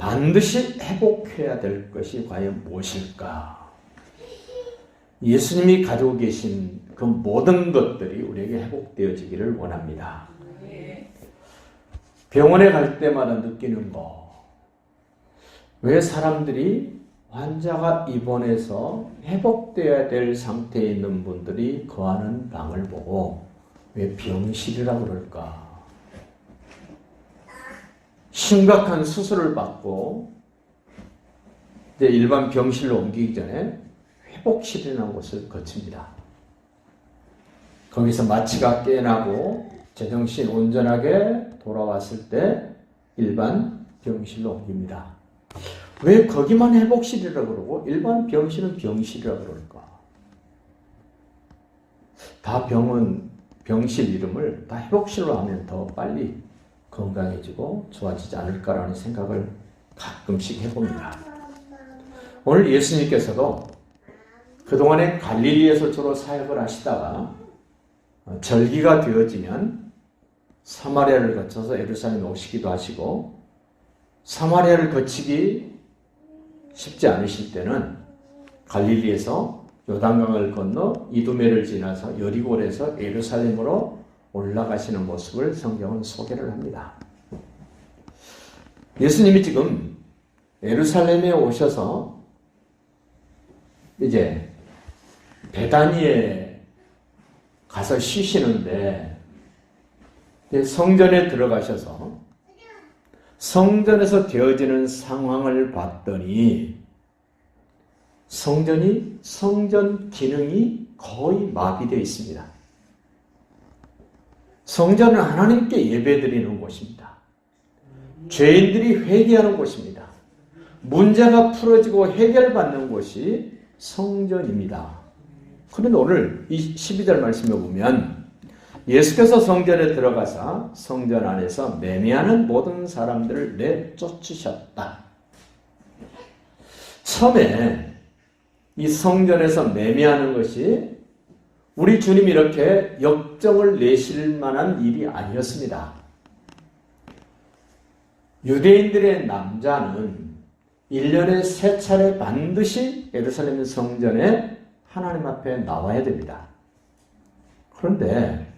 반드시 회복해야 될 것이 과연 무엇일까? 예수님이 가지고 계신 그 모든 것들이 우리에게 회복되어지기를 원합니다. 병원에 갈 때마다 느끼는 거, 왜 사람들이 환자가 입원해서 회복되어야 될 상태에 있는 분들이 거하는 방을 보고 왜 병실이라고 그럴까? 심각한 수술을 받고 이제 일반 병실로 옮기기 전에 회복실이라는 곳을 거칩니다. 거기서 마취가 깨나고 제정신 온전하게 돌아왔을 때 일반 병실로 옮깁니다. 왜 거기만 회복실이라고 그러고 일반 병실은 병실이라고 그럴까? 다 병실 이름을 다 회복실로 하면 더 빨리 건강해지고 좋아지지 않을까라는 생각을 가끔씩 해봅니다. 오늘 예수님께서도 그동안에 갈릴리에서 주로 사역을 하시다가 절기가 되어지면 사마리아를 거쳐서 예루살렘에 오시기도 하시고, 사마리아를 거치기 쉽지 않으실 때는 갈릴리에서 요단강을 건너 이두메를 지나서 여리고에서 예루살렘으로 올라가시는 모습을 성경은 소개를 합니다. 예수님이 지금 예루살렘에 오셔서 이제 베다니에 가서 쉬시는데, 성전에 들어가셔서 성전에서 되어지는 상황을 봤더니 성전 기능이 거의 마비되어 있습니다. 성전은 하나님께 예배드리는 곳입니다. 죄인들이 회개하는 곳입니다. 문제가 풀어지고 해결받는 곳이 성전입니다. 그런데 오늘 이 12절 말씀에 보면 예수께서 성전에 들어가사 성전 안에서 매매하는 모든 사람들을 내쫓으셨다. 처음에 이 성전에서 매매하는 것이 우리 주님이 이렇게 역정을 내실 만한 일이 아니었습니다. 유대인들의 남자는 1년에 3차례 반드시 예루살렘 성전에 하나님 앞에 나와야 됩니다. 그런데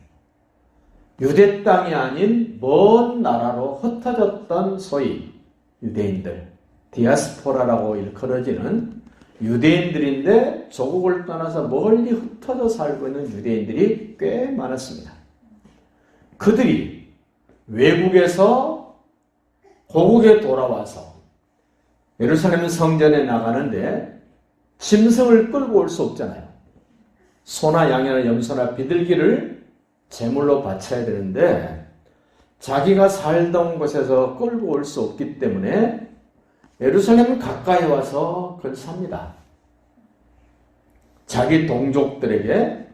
유대 땅이 아닌 먼 나라로 흩어졌던 소위 유대인들, 디아스포라라고 일컬어지는 유대인들인데 조국을 떠나서 멀리 흩어져 살고 있는 유대인들이 꽤 많았습니다. 그들이 외국에서 고국에 돌아와서 예루살렘 성전에 나가는데 짐승을 끌고 올 수 없잖아요. 소나 양이나 염소나 비둘기를 제물로 바쳐야 되는데 자기가 살던 곳에서 끌고 올 수 없기 때문에 예루살렘 가까이 와서 그걸 삽니다. 자기 동족들에게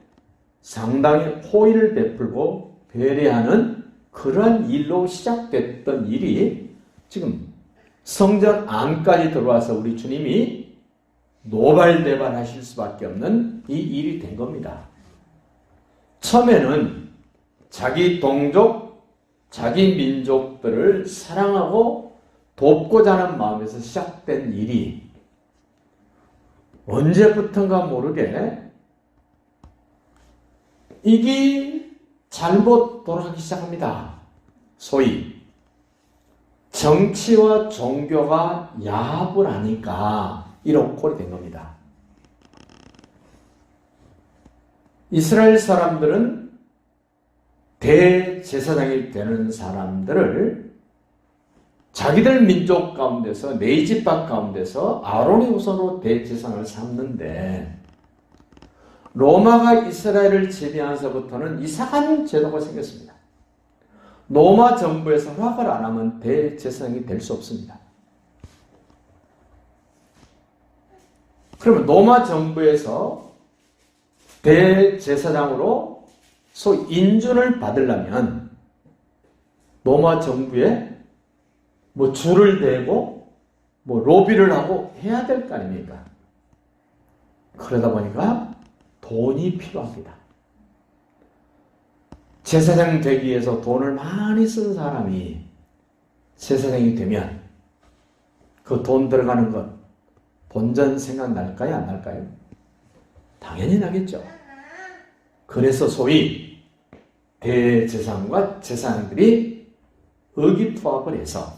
상당히 호의를 베풀고 배려하는 그런 일로 시작됐던 일이 지금 성전 안까지 들어와서 우리 주님이 노발대발하실 수밖에 없는 이 일이 된 겁니다. 처음에는 자기 동족, 자기 민족들을 사랑하고 돕고자 하는 마음에서 시작된 일이 언제부턴가 모르게 이게 잘못 돌아가기 시작합니다. 소위 정치와 종교가 야합을 하니까 이런 꼴이 된 겁니다. 이스라엘 사람들은 대제사장이 되는 사람들을 자기들 민족 가운데서 네 지파 가운데서 아론의 후손으로 대제사장을 삼는데 로마가 이스라엘을 지배하면서부터는 이상한 제도가 생겼습니다. 로마 정부에서 허락을 안 하면 대제사장이 될 수 없습니다. 그러면 로마 정부에서 대제사장으로 소위 인준을 받으려면 로마 정부에 줄을 대고 로비를 하고 해야 될 거 아닙니까? 그러다 보니까 돈이 필요합니다. 제사장 되기 위해서 돈을 많이 쓴 사람이 제사장이 되면 그 돈 들어가는 것 본전 생각날까요? 안 날까요? 당연히 나겠죠. 그래서 소위 대제사장과 제사장들이 의기투합을 해서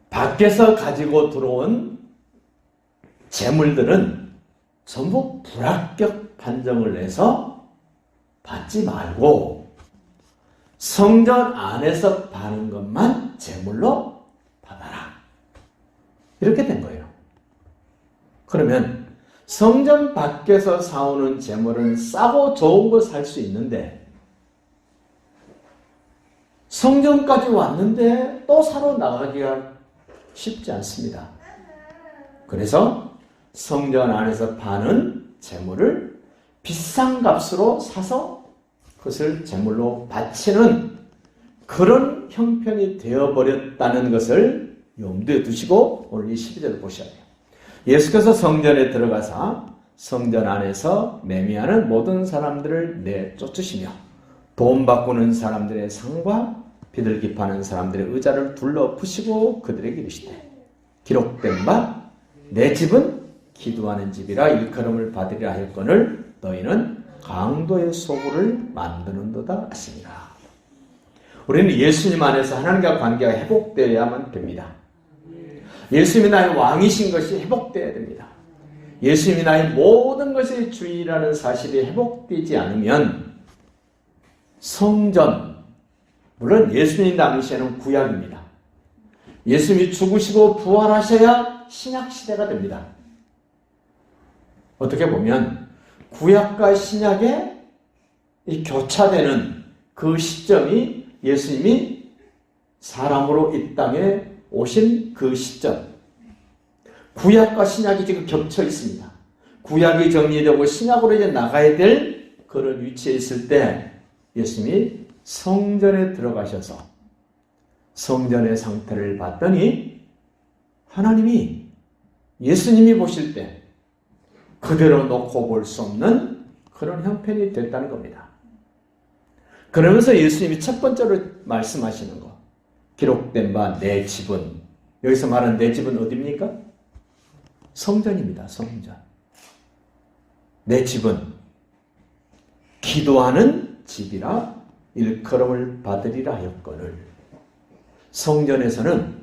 밖에서 가지고 들어온 재물들은 전부 불합격 판정을 내서 받지 말고 성전 안에서 파는 것만 제물로 받아라. 이렇게 된 거예요. 그러면 성전 밖에서 사오는 재물은 싸고 좋은 거 살 수 있는데 성전까지 왔는데 또 사러 나가기가 쉽지 않습니다. 그래서 성전 안에서 파는 재물을 비싼 값으로 사서 그것을 제물로 바치는 그런 형편이 되어버렸다는 것을 염두에 두시고 오늘 이 12절을 보셔야 돼요. 예수께서 성전에 들어가서 성전 안에서 매매하는 모든 사람들을 내쫓으시며 돈 바꾸는 사람들의 상과 비둘기 파는 사람들의 의자를 둘러 푸시고 그들에게 이르시되 기록된 바 내 집은 기도하는 집이라 일컬음을 받으리라 하였거늘 너희는 강도의 소굴을 만드는도다 하시니라. 우리는 예수님 안에서 하나님과 관계가 회복되어야만 됩니다. 예수님이 나의 왕이신 것이 회복되어야 됩니다. 예수님이 나의 모든 것의 주인이라는 사실이 회복되지 않으면 성전, 물론 예수님 당시에는 구약입니다. 예수님이 죽으시고 부활하셔야 신약시대가 됩니다. 어떻게 보면 구약과 신약의 이 교차되는 그 시점이 예수님이 사람으로 이 땅에 오신 그 시점. 구약과 신약이 지금 겹쳐 있습니다. 구약이 정리되고 신약으로 이제 나가야 될 그런 위치에 있을 때 예수님이 성전에 들어가셔서 성전의 상태를 봤더니 하나님이 예수님이 보실 때 그대로 놓고 볼 수 없는 그런 형편이 됐다는 겁니다. 그러면서 예수님이 첫 번째로 말씀하시는 것, 기록된 바 내 집은, 여기서 말하는 내 집은 어디입니까? 성전입니다. 성전. 내 집은 기도하는 집이라 일컬음을 받으리라 하였거늘. 성전에서는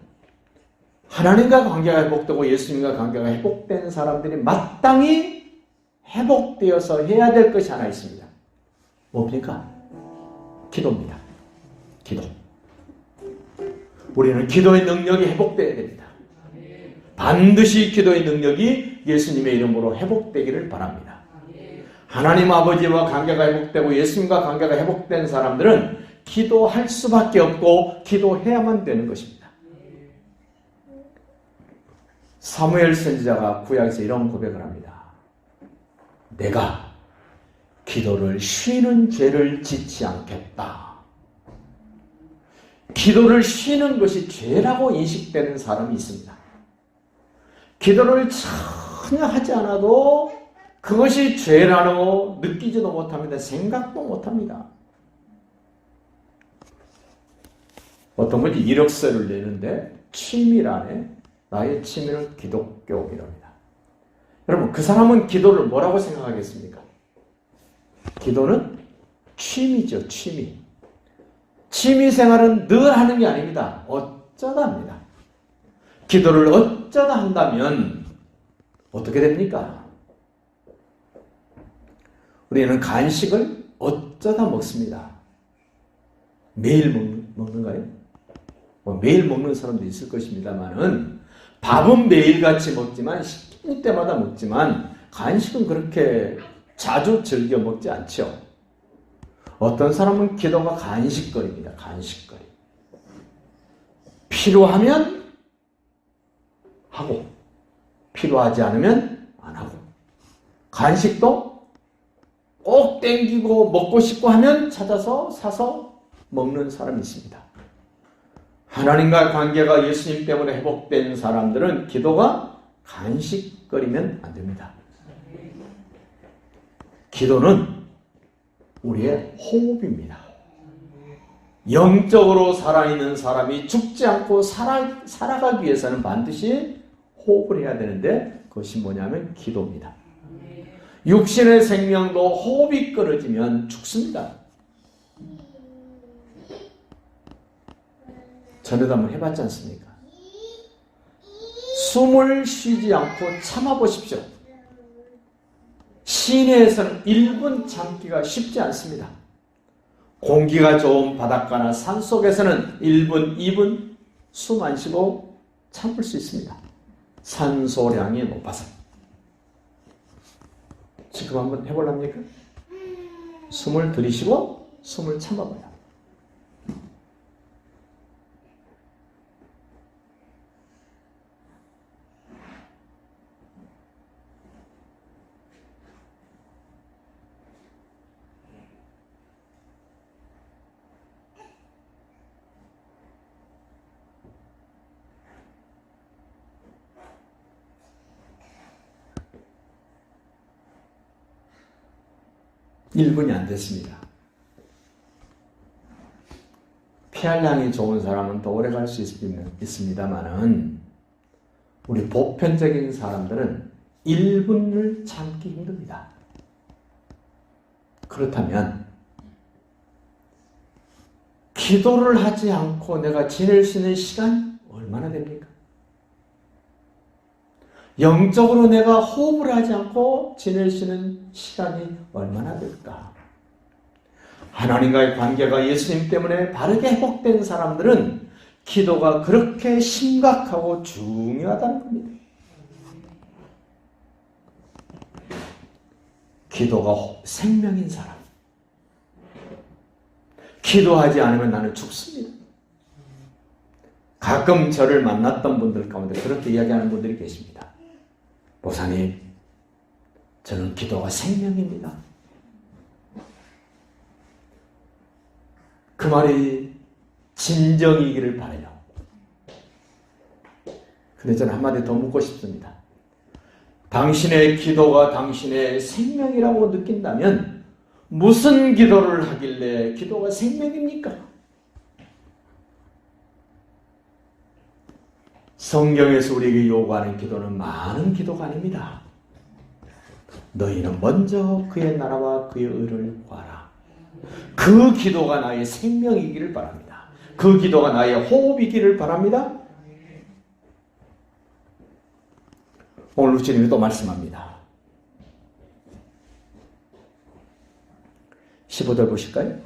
하나님과 관계가 회복되고 예수님과 관계가 회복된 사람들이 마땅히 회복되어서 해야 될 것이 하나 있습니다. 뭡니까? 기도입니다. 기도. 우리는 기도의 능력이 회복되어야 됩니다. 반드시 기도의 능력이 예수님의 이름으로 회복되기를 바랍니다. 하나님 아버지와 관계가 회복되고 예수님과 관계가 회복된 사람들은 기도할 수밖에 없고 기도해야만 되는 것입니다. 사무엘 선지자가 구약에서 이런 고백을 합니다. 내가 기도를 쉬는 죄를 짓지 않겠다. 기도를 쉬는 것이 죄라고 인식되는 사람이 있습니다. 기도를 전혀 하지 않아도 그것이 죄라고 느끼지도 못합니다. 생각도 못합니다. 어떤 분이 이력서를 내는데 취미란에 나의 취미는 기독교이랍니다. 여러분 그 사람은 기도를 뭐라고 생각하겠습니까? 기도는 취미죠. 취미. 취미 생활은 늘 하는 게 아닙니다. 어쩌다 합니다. 기도를 어쩌다 한다면 어떻게 됩니까? 우리는 간식을 어쩌다 먹습니다. 매일 먹는가요? 매일 먹는 사람도 있을 것입니다만은 밥은 매일같이 먹지만 시킬 때마다 먹지만 간식은 그렇게 자주 즐겨 먹지 않죠. 어떤 사람은 기도가 간식거리입니다. 간식거리. 필요하면 하고 필요하지 않으면 안 하고 간식도 꼭 땡기고 먹고 싶고 하면 찾아서 사서 먹는 사람이 있습니다. 하나님과 관계가 예수님 때문에 회복된 사람들은 기도가 간식거리면 안 됩니다. 기도는 우리의 호흡입니다. 영적으로 살아있는 사람이 죽지 않고 살아가기 위해서는 반드시 호흡을 해야 되는데 그것이 뭐냐면 기도입니다. 육신의 생명도 호흡이 끊어지면 죽습니다. 전에도 한번 해봤지 않습니까? 숨을 쉬지 않고 참아보십시오. 시내에서는 1분 참기가 쉽지 않습니다. 공기가 좋은 바닷가나 산속에서는 1분, 2분 숨 안 쉬고 참을 수 있습니다. 산소량이 높아서. 지금 한번 해볼랍니까? 숨을 들이쉬고 숨을 참아봐요. 일 분이 안 됐습니다. 폐활량이 좋은 사람은 더 오래 갈 수 있습니다만은 우리 보편적인 사람들은 1분을 참기 힘듭니다. 그렇다면 기도를 하지 않고 내가 지낼 수 있는 시간 얼마나 됩니까? 영적으로 내가 호흡을 하지 않고 지낼 수 있는 시간이 얼마나 될까? 하나님과의 관계가 예수님 때문에 바르게 회복된 사람들은 기도가 그렇게 심각하고 중요하다는 겁니다. 기도가 생명인 사람. 기도하지 않으면 나는 죽습니다. 가끔 저를 만났던 분들 가운데 그렇게 이야기하는 분들이 계십니다. 목사님, 저는 기도가 생명입니다. 그 말이 진정이기를 바라요. 근데 저는 한마디 더 묻고 싶습니다. 당신의 기도가 당신의 생명이라고 느낀다면 무슨 기도를 하길래 기도가 생명입니까? 성경에서 우리에게 요구하는 기도는 많은 기도가 아닙니다. 너희는 먼저 그의 나라와 그의 의를 구하라. 그 기도가 나의 생명이기를 바랍니다. 그 기도가 나의 호흡이기를 바랍니다. 오늘 주님이 또 말씀합니다. 15절 보실까요?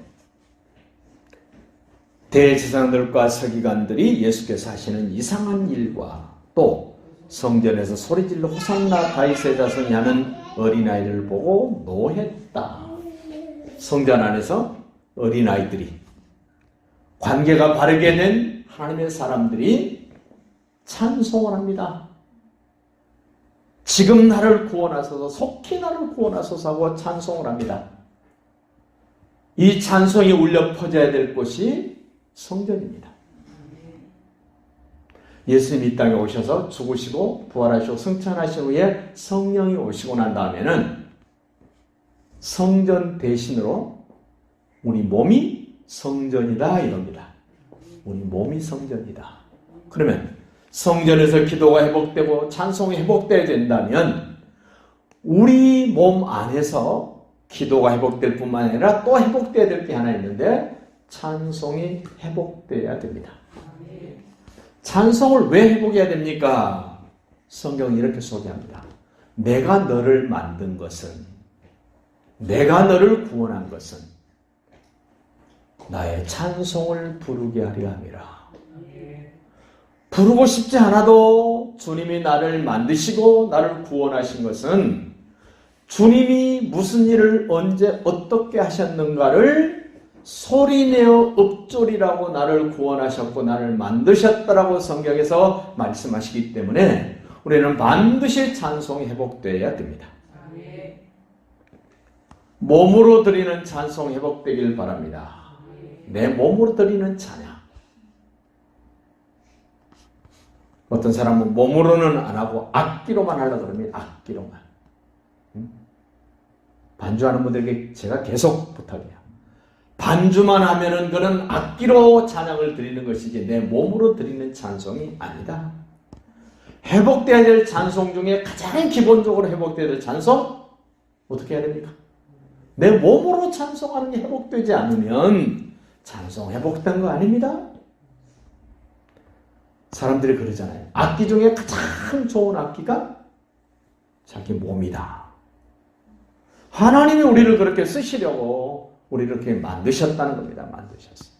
대제사장들과 서기관들이 예수께서 하시는 이상한 일과 또 성전에서 소리질러 호산나 다윗의 자손이 하는 어린아이를 보고 노했다. 성전 안에서 어린아이들이 관계가 바르게 된 하나님의 사람들이 찬송을 합니다. 지금 나를 구원하소서, 속히 나를 구원하소서 하고 찬송을 합니다. 이 찬송이 울려 퍼져야 될 곳이 성전입니다. 예수님이 이 땅에 오셔서 죽으시고 부활하시고 승천하신 후에 성령이 오시고 난 다음에는 성전 대신으로 우리 몸이 성전이다 이럽니다. 우리 몸이 성전이다. 그러면 성전에서 기도가 회복되고 찬송이 회복되어야 된다면 우리 몸 안에서 기도가 회복될 뿐만 아니라 또 회복되어야 될 게 하나 있는데 찬송이 회복되어야 됩니다. 찬송을 왜 회복해야 됩니까? 성경이 이렇게 소개합니다. 내가 너를 만든 것은, 내가 너를 구원한 것은 나의 찬송을 부르게 하려 함이라. 부르고 싶지 않아도 주님이 나를 만드시고 나를 구원하신 것은 주님이 무슨 일을 언제 어떻게 하셨는가를 소리내어 읊조리라고 나를 구원하셨고 나를 만드셨다라고 성경에서 말씀하시기 때문에 우리는 반드시 찬송이 회복되어야 됩니다. 몸으로 드리는 찬송 회복되길 바랍니다. 내 몸으로 드리는 찬양. 어떤 사람은 몸으로는 안 하고 악기로만 하려고 그러면 악기로만. 반주하는 분들에게 제가 계속 부탁해요. 반주만 하면은 그는 악기로 찬양을 드리는 것이지 내 몸으로 드리는 찬송이 아니다. 회복되어야 될 찬송 중에 가장 기본적으로 회복되어야 될 찬송 어떻게 해야 됩니까? 내 몸으로 찬송하는 게 회복되지 않으면 찬송 회복된 거 아닙니다. 사람들이 그러잖아요. 악기 중에 가장 좋은 악기가 자기 몸이다. 하나님이 우리를 그렇게 쓰시려고 우리를 그렇게 만드셨다는 겁니다. 만드셨어요.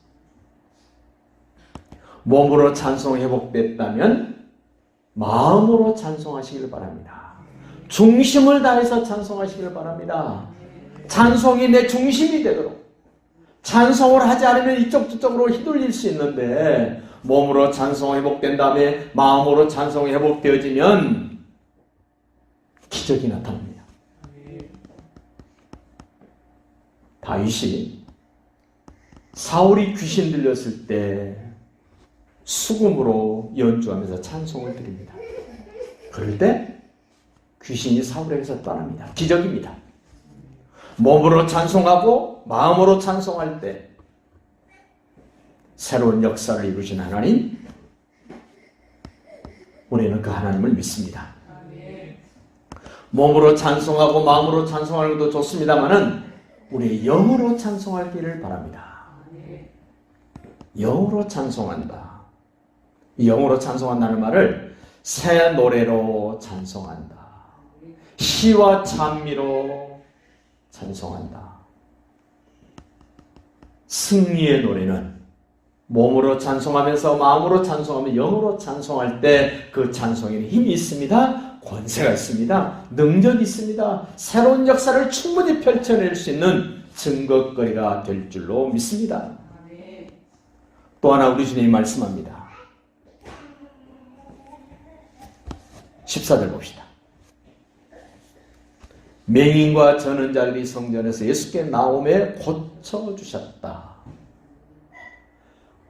몸으로 찬송 회복됐다면 마음으로 찬송하시길 바랍니다. 중심을 다해서 찬송하시길 바랍니다. 찬송이 내 중심이 되도록. 찬송을 하지 않으면 이쪽 저쪽으로 휘둘릴 수 있는데 몸으로 찬송 회복된 다음에 마음으로 찬송 회복되어지면 기적이 나타납니다. 다윗이 사울이 귀신 들렸을 때 수금으로 연주하면서 찬송을 드립니다. 그럴 때 귀신이 사울에게서 떠납니다. 기적입니다. 몸으로 찬송하고 마음으로 찬송할 때 새로운 역사를 이루신 하나님, 우리는 그 하나님을 믿습니다. 몸으로 찬송하고 마음으로 찬송하는 것도 좋습니다만은 우리 영으로 찬송하기를 바랍니다. 영으로 찬송한다. 영으로 찬송한다는 말을 새 노래로 찬송한다. 시와 찬미로 찬송한다. 승리의 노래는 몸으로 찬송하면서 마음으로 찬송하며 영으로 찬송할 때 그 찬송에는 힘이 있습니다. 권세가 있습니다. 능력이 있습니다. 새로운 역사를 충분히 펼쳐낼 수 있는 증거거리가 될 줄로 믿습니다. 또 하나 우리 주님이 말씀합니다. 14절 봅시다. 맹인과 저는 자들이 성전에서 예수께 나오매 고쳐주셨다.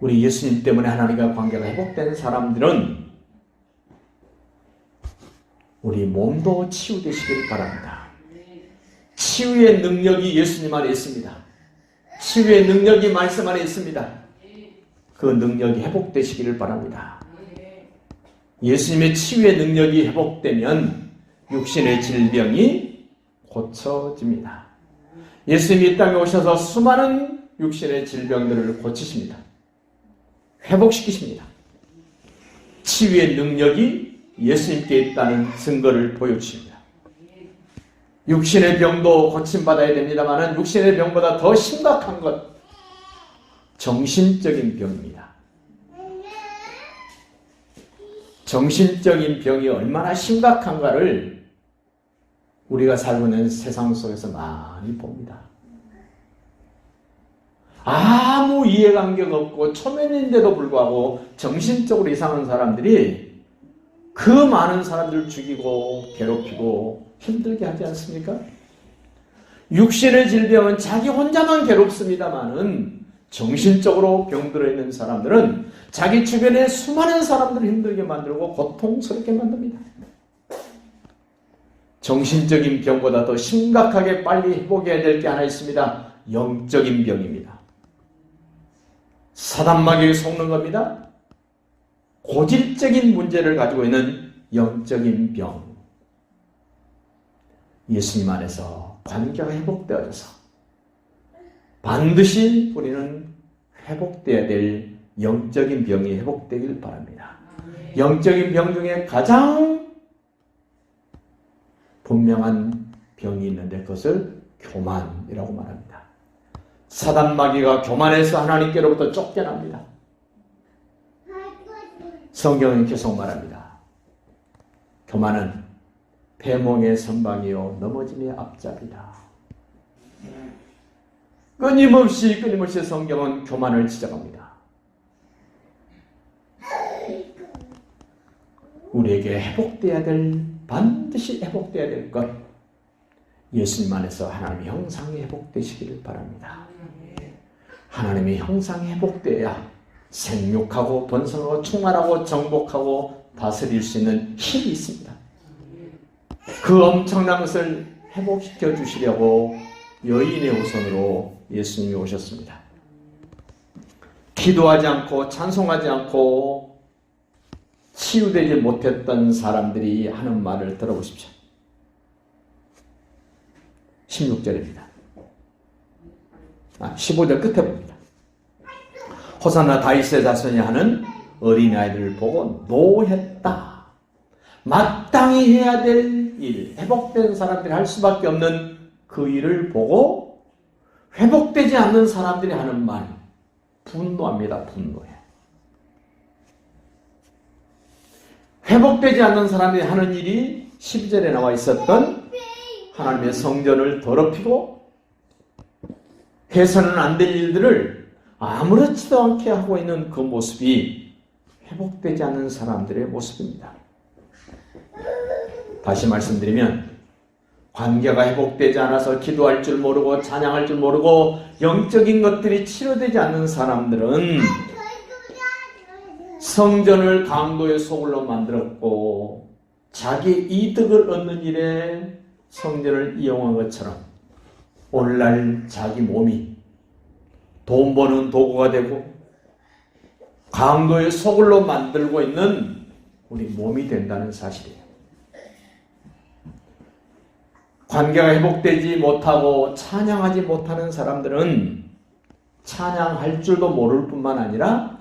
우리 예수님 때문에 하나님과 관계가 회복된 사람들은 우리 몸도 치유되시길 바랍니다. 치유의 능력이 예수님 안에 있습니다. 치유의 능력이 말씀 안에 있습니다. 그 능력이 회복되시기를 바랍니다. 예수님의 치유의 능력이 회복되면 육신의 질병이 고쳐집니다. 예수님이 이 땅에 오셔서 수많은 육신의 질병들을 고치십니다. 회복시키십니다. 치유의 능력이 예수님께 있다는 증거를 보여주십니다. 육신의 병도 고침받아야 됩니다만 육신의 병보다 더 심각한 것, 정신적인 병입니다. 정신적인 병이 얼마나 심각한가를 우리가 살고 있는 세상 속에서 많이 봅니다. 아무 이해관계가 없고 초면인데도 불구하고 정신적으로 이상한 사람들이 그 많은 사람들을 죽이고 괴롭히고 힘들게 하지 않습니까? 육신의 질병은 자기 혼자만 괴롭습니다만은 정신적으로 병들어 있는 사람들은 자기 주변에 수많은 사람들을 힘들게 만들고 고통스럽게 만듭니다. 정신적인 병보다 더 심각하게 빨리 회복해야 될 게 하나 있습니다. 영적인 병입니다. 사단마귀에 속는 겁니다. 고질적인 문제를 가지고 있는 영적인 병. 예수님 안에서 관계가 회복되어져서 반드시 우리는 회복되어야 될 영적인 병이 회복되길 바랍니다. 영적인 병 중에 가장 분명한 병이 있는데 그것을 교만이라고 말합니다. 사단마귀가 교만해서 하나님께로부터 쫓겨납니다. 성경은 계속 말합니다. 교만은 패몽의 선방이요 넘어짐의 앞잡이다. 끊임없이 성경은 교만을 지적합니다. 우리에게 회복되어야 될, 반드시 회복되어야 될 것, 예수님 안에서 하나님의 형상이 회복되시기를 바랍니다. 하나님의 형상이 회복되어야 생육하고 번성하고 충만하고 정복하고 다스릴 수 있는 힘이 있습니다. 그 엄청난 것을 회복시켜 주시려고 여인의 후손으로 예수님이 오셨습니다. 기도하지 않고 찬송하지 않고 치유되지 못했던 사람들이 하는 말을 들어보십시오. 16절입니다. 15절 끝에 봅니다. 호산나 다윗의 자손이 하는 어린아이들을 보고 노했다. 마땅히 해야 될 일, 회복된 사람들이 할 수밖에 없는 그 일을 보고 회복되지 않는 사람들이 하는 말, 분노합니다. 분노해. 회복되지 않는 사람들이 하는 일이 12절에 나와 있었던 하나님의 성전을 더럽히고 해서는 안 될 일들을 아무렇지도 않게 하고 있는 그 모습이 회복되지 않는 사람들의 모습입니다. 다시 말씀드리면 관계가 회복되지 않아서 기도할 줄 모르고 찬양할 줄 모르고 영적인 것들이 치료되지 않는 사람들은 성전을 강도의 소굴로 만들었고 자기 이득을 얻는 일에 성전을 이용한 것처럼 오늘날 자기 몸이 돈 버는 도구가 되고 강도의 소굴로 만들고 있는 우리 몸이 된다는 사실이에요. 관계가 회복되지 못하고 찬양하지 못하는 사람들은 찬양할 줄도 모를 뿐만 아니라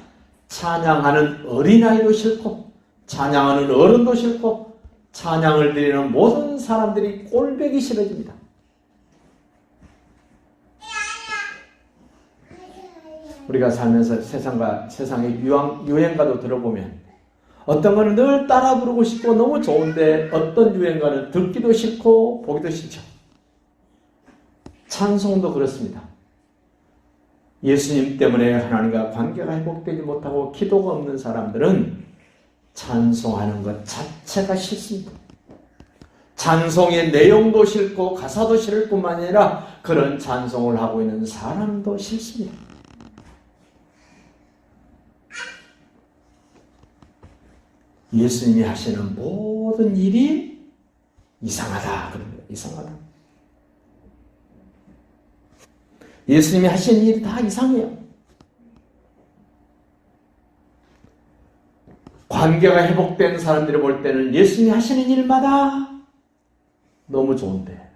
찬양하는 어린아이도 싫고 찬양하는 어른도 싫고 찬양을 드리는 모든 사람들이 꼴보기 싫어집니다. 우리가 살면서 세상의 유행가도 들어보면 어떤 거는 늘 따라 부르고 싶고 너무 좋은데 어떤 유행가는 듣기도 싫고 보기도 싫죠. 찬송도 그렇습니다. 예수님 때문에 하나님과 관계가 회복되지 못하고 기도가 없는 사람들은 찬송하는 것 자체가 싫습니다. 찬송의 내용도 싫고 가사도 싫을 뿐만 아니라 그런 찬송을 하고 있는 사람도 싫습니다. 예수님이 하시는 모든 일이 이상하다 그럽니다. 이상하다. 예수님이 하시는 일이 다 이상해요. 관계가 회복된 사람들이 볼 때는 예수님이 하시는 일마다 너무 좋은데,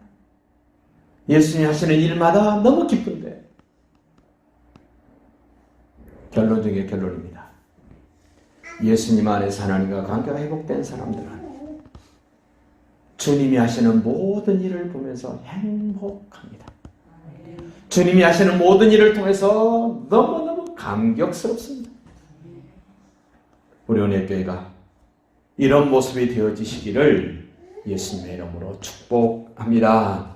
예수님이 하시는 일마다 너무 기쁜데, 결론 중에 결론입니다. 예수님 안에서 하나님과 관계가 회복된 사람들은 주님이 하시는 모든 일을 보면서 행복합니다. 주님이 하시는 모든 일을 통해서 너무너무 감격스럽습니다. 우리 은혜교회가 이런 모습이 되어지시기를 예수님의 이름으로 축복합니다.